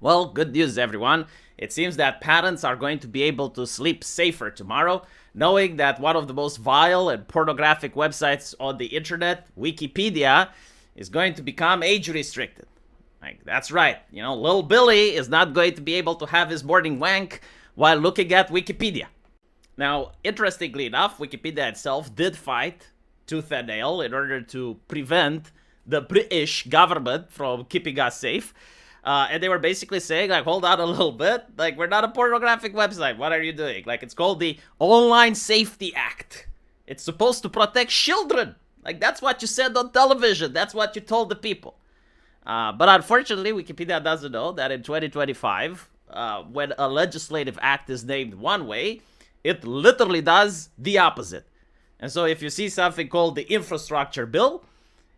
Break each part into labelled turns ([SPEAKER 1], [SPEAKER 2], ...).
[SPEAKER 1] Well, good news, everyone. It seems that parents are going to be able to sleep safer tomorrow, knowing that one of the most vile and pornographic websites on the internet, Wikipedia, is going to become age restricted. Like, that's right. Little Billy is not going to be able to have his morning wank while looking at Wikipedia. Now, interestingly enough, Wikipedia itself did fight tooth and nail in order to prevent the British government from keeping us safe. And they were basically saying, like, hold on a little bit. Like, we're not a pornographic website. What are you doing? Like, it's called the Online Safety Act. It's supposed to protect children. Like, that's what you said on television. That's what you told the people. But unfortunately, Wikipedia doesn't know that in 2025, when a legislative act is named one way, it literally does the opposite. And so if you see something called the infrastructure bill,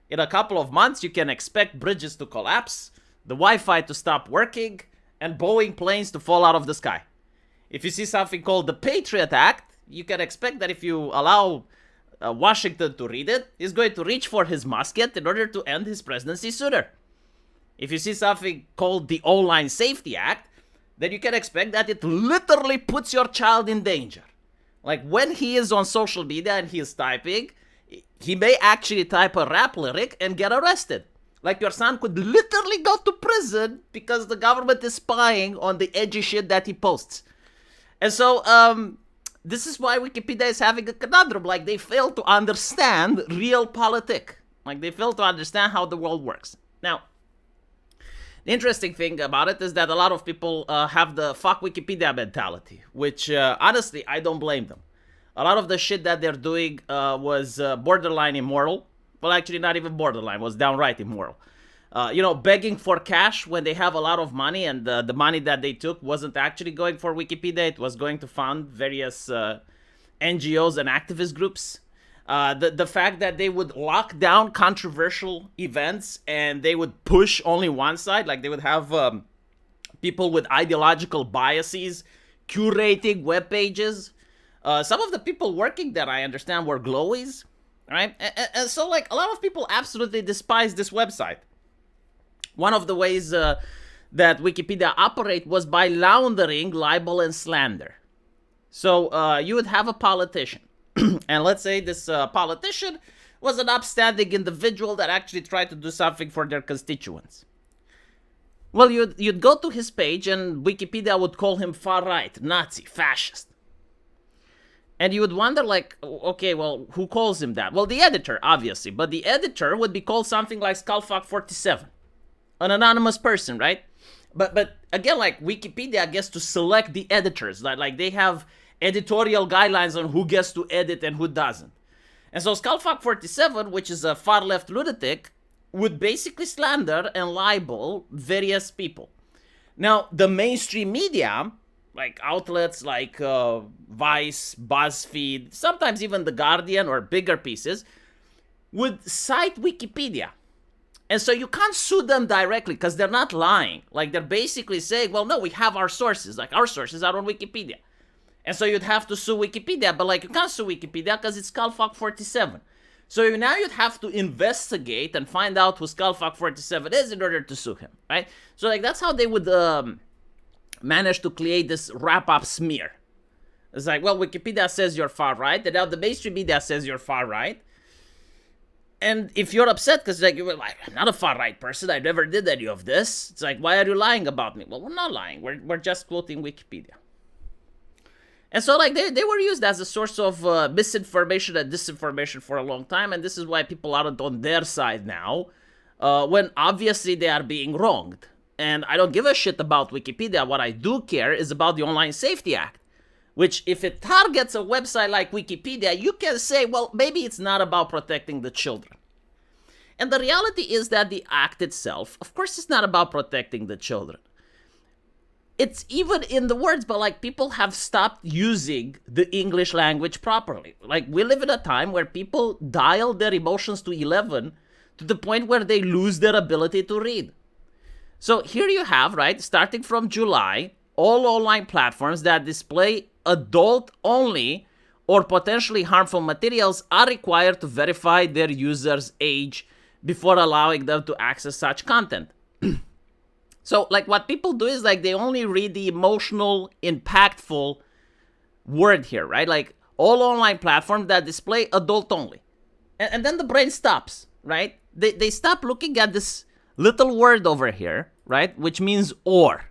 [SPEAKER 1] in a couple of months, you can expect bridges to collapse, the Wi-Fi to stop working, and Boeing planes to fall out of the sky. If you see something called the Patriot Act, you can expect that if you allow Washington to read it, he's going to reach for his musket in order to end his presidency sooner. If you see something called the Online Safety Act, then you can expect that it literally puts your child in danger. Like, when he is on social media and he is typing, he may actually type a rap lyric and get arrested. Like, your son could literally go to prison because the government is spying on the edgy shit that he posts. And so, this is why Wikipedia is having a conundrum. Like, they fail to understand real politics. Like, they fail to understand how the world works. Now, the interesting thing about it is that a lot of people have the fuck Wikipedia mentality, which, honestly, I don't blame them. A lot of the shit that they're doing was borderline immoral. Well, actually, not even borderline, was downright immoral. Begging for cash when they have a lot of money, and the money that they took wasn't actually going for Wikipedia. It was going to fund various NGOs and activist groups. The fact that they would lock down controversial events and they would push only one side, like they would have people with ideological biases curating web pages. Some of the people working there, I understand, were glowies. Right? And so, like, a lot of people absolutely despise this website. One of the ways that Wikipedia operate was by laundering libel and slander. So you would have a politician. And let's say this politician was an upstanding individual that actually tried to do something for their constituents. Well, you'd go to his page and Wikipedia would call him far-right, Nazi, fascist. And you would wonder, like, okay, well, who calls him that? Well, the editor, obviously. But the editor would be called something like Skullfuck47. An anonymous person, right? But again, like, Wikipedia gets to select the editors. Like they have editorial guidelines on who gets to edit and who doesn't. And so Skullfuck47, which is a far-left lunatic, would basically slander and libel various people. Now, the mainstream media, like outlets like Vice, BuzzFeed, sometimes even The Guardian or bigger pieces, would cite Wikipedia. And so you can't sue them directly because they're not lying. Like, they're basically saying, well, no, we have our sources. Like, our sources are on Wikipedia. And so you'd have to sue Wikipedia, but, like, you can't sue Wikipedia because it's Skullfuck47. So now you'd have to investigate and find out who Skullfuck47 is in order to sue him, right? So, like, that's how they would managed to create this wrap-up smear. It's like, well, Wikipedia says you're far-right, and now the mainstream media says you're far-right. And if you're upset because, like, you're like, I'm not a far-right person, I never did any of this, it's like, why are you lying about me? Well, we're not lying, we're just quoting Wikipedia. And so, like, they were used as a source of misinformation and disinformation for a long time, and this is why people aren't on their side now, when obviously they are being wronged. And I don't give a shit about Wikipedia. What I do care is about the Online Safety Act, which, if it targets a website like Wikipedia, you can say, well, maybe it's not about protecting the children. And the reality is that the act itself, of course, it's not about protecting the children. It's even in the words, but, like, people have stopped using the English language properly. Like, we live in a time where people dial their emotions to 11 to the point where they lose their ability to read. So here you have, right, starting from July, all online platforms that display adult-only or potentially harmful materials are required to verify their users' age before allowing them to access such content. So like what people do is like they only read the emotional, impactful word here, right? Like all online platforms that display adult only. And then the brain stops, right? They stop looking at this little word over here, right? Which means or.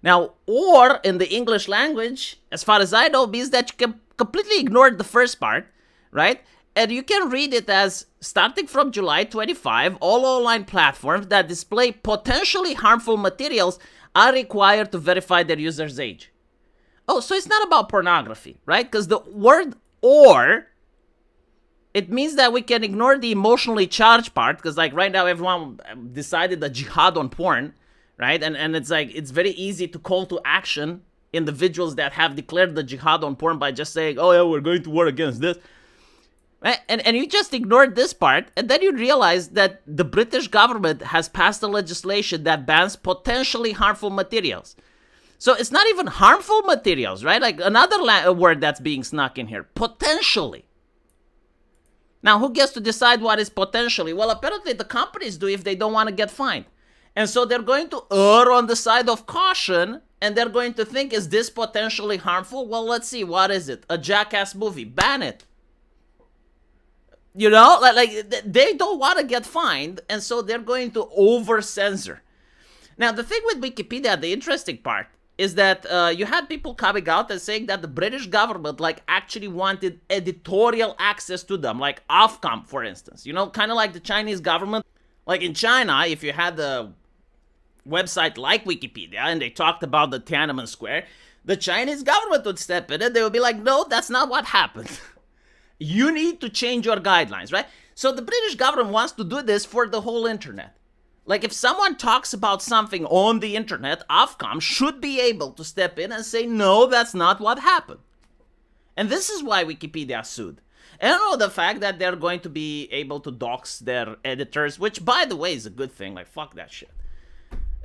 [SPEAKER 1] Now, or in the English language, as far as I know, means that you can completely ignore the first part, right? And you can read it as starting from July 25, all online platforms that display potentially harmful materials are required to verify their user's age. Oh, so it's not about pornography, right? Because the word or, it means that we can ignore the emotionally charged part, because like right now everyone decided the jihad on porn, right? And it's like, it's very easy to call to action individuals that have declared the jihad on porn by just saying, oh yeah, we're going to war against this. Right? And you just ignored this part, and then you realize that the British government has passed a legislation that bans potentially harmful materials. So it's not even harmful materials, right? Like another word that's being snuck in here, potentially. Now, who gets to decide what is potentially? Well, apparently the companies do if they don't want to get fined. And so they're going to err on the side of caution, and they're going to think, is this potentially harmful? Well, let's see, what is it? A Jackass movie, ban it. You know, like they don't want to get fined, and so they're going to over-censor. Now, the thing with Wikipedia, the interesting part, is that you had people coming out and saying that the British government, like, actually wanted editorial access to them, like Ofcom, for instance. You know, kind of like the Chinese government. Like in China, if you had a website like Wikipedia and they talked about the Tiananmen Square, the Chinese government would step in and they would be like, no, that's not what happened. You need to change your guidelines, right? So the British government wants to do this for the whole internet. Like if someone talks about something on the internet, Ofcom should be able to step in and say, no, that's not what happened. And this is why Wikipedia sued. And I know the fact that they're going to be able to dox their editors, which by the way is a good thing, like fuck that shit.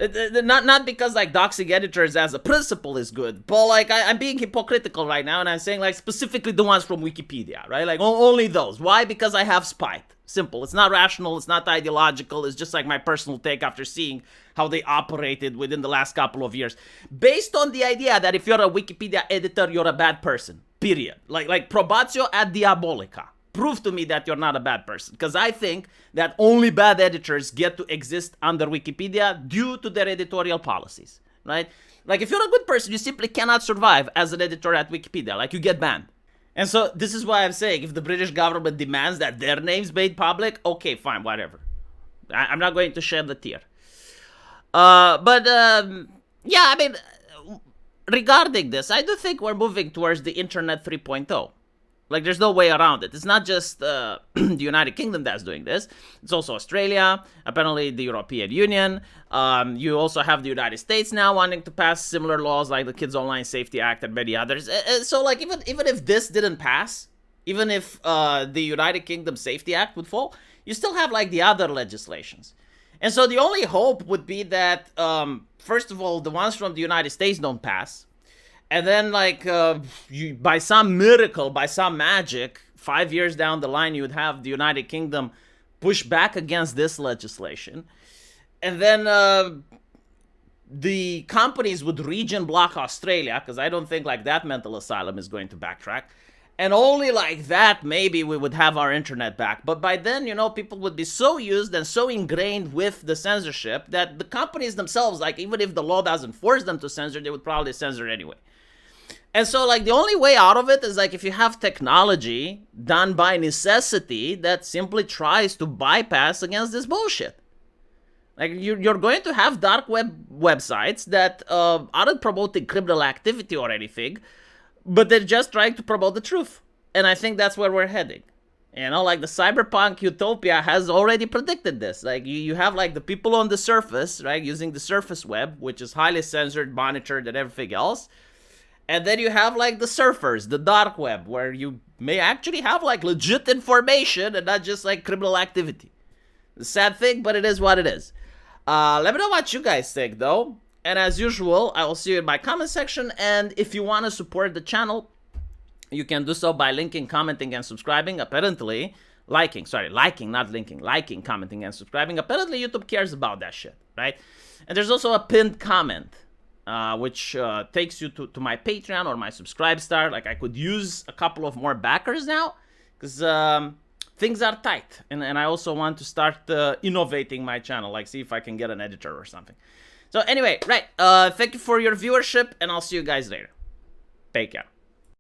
[SPEAKER 1] Not because like doxing editors as a principle is good, but like I'm being hypocritical right now and I'm saying like specifically the ones from Wikipedia, right? Like only those. Why? Because I have spite. Simple. It's not rational. It's not ideological. It's just like my personal take after seeing how they operated within the last couple of years. Based on the idea that if you're a Wikipedia editor, you're a bad person. Period. Like probatio ad diabolica. Prove to me that you're not a bad person. Because I think that only bad editors get to exist under Wikipedia due to their editorial policies, right? Like if you're a good person, you simply cannot survive as an editor at Wikipedia. Like you get banned. And so this is why I'm saying if the British government demands that their name's made public, okay, fine, whatever. I'm not going to shed the tear. Yeah, I mean, regarding this, I do think we're moving towards the Internet 3.0. Like, there's no way around it. It's not just the United Kingdom that's doing this. It's also Australia, apparently the European Union. You also have the United States now wanting to pass similar laws like the Kids Online Safety Act and many others. So, like, even if this didn't pass, even if the United Kingdom Safety Act would fall, you still have, like, the other legislations. And so the only hope would be that, first of all, the ones from the United States don't pass. And then, like, by some miracle, by some magic, 5 years down the line, you would have the United Kingdom push back against this legislation. And then the companies would region block Australia, because I don't think, like, that mental asylum is going to backtrack. And only like that, maybe we would have our internet back. But by then, you know, people would be so used and so ingrained with the censorship that the companies themselves, like, even if the law doesn't force them to censor, they would probably censor anyway. And so, like, the only way out of it is, like, if you have technology done by necessity that simply tries to bypass against this bullshit. Like, you're going to have dark web websites that aren't promoting criminal activity or anything, but they're just trying to promote the truth. And I think that's where we're heading. You know, like, the cyberpunk utopia has already predicted this. Like, you have, like, the people on the surface, right, using the surface web, which is highly censored, monitored, and everything else. And then you have, like, the surfers, the dark web, where you may actually have, like, legit information and not just, like, criminal activity. The sad thing, but it is what it is. Let me know what you guys think, though. And as usual, I will see you in my comment section. And if you want to support the channel, you can do so by linking, commenting, and subscribing. Apparently, liking, not linking, liking, commenting, and subscribing. Apparently, YouTube cares about that shit, right? And there's also a pinned comment, which takes you to my Patreon or my Subscribestar. Like, I could use a couple of more backers now, because things are tight. And I also want to start innovating my channel, like see if I can get an editor or something. So anyway, right, thank you for your viewership, and I'll see you guys later. Take care.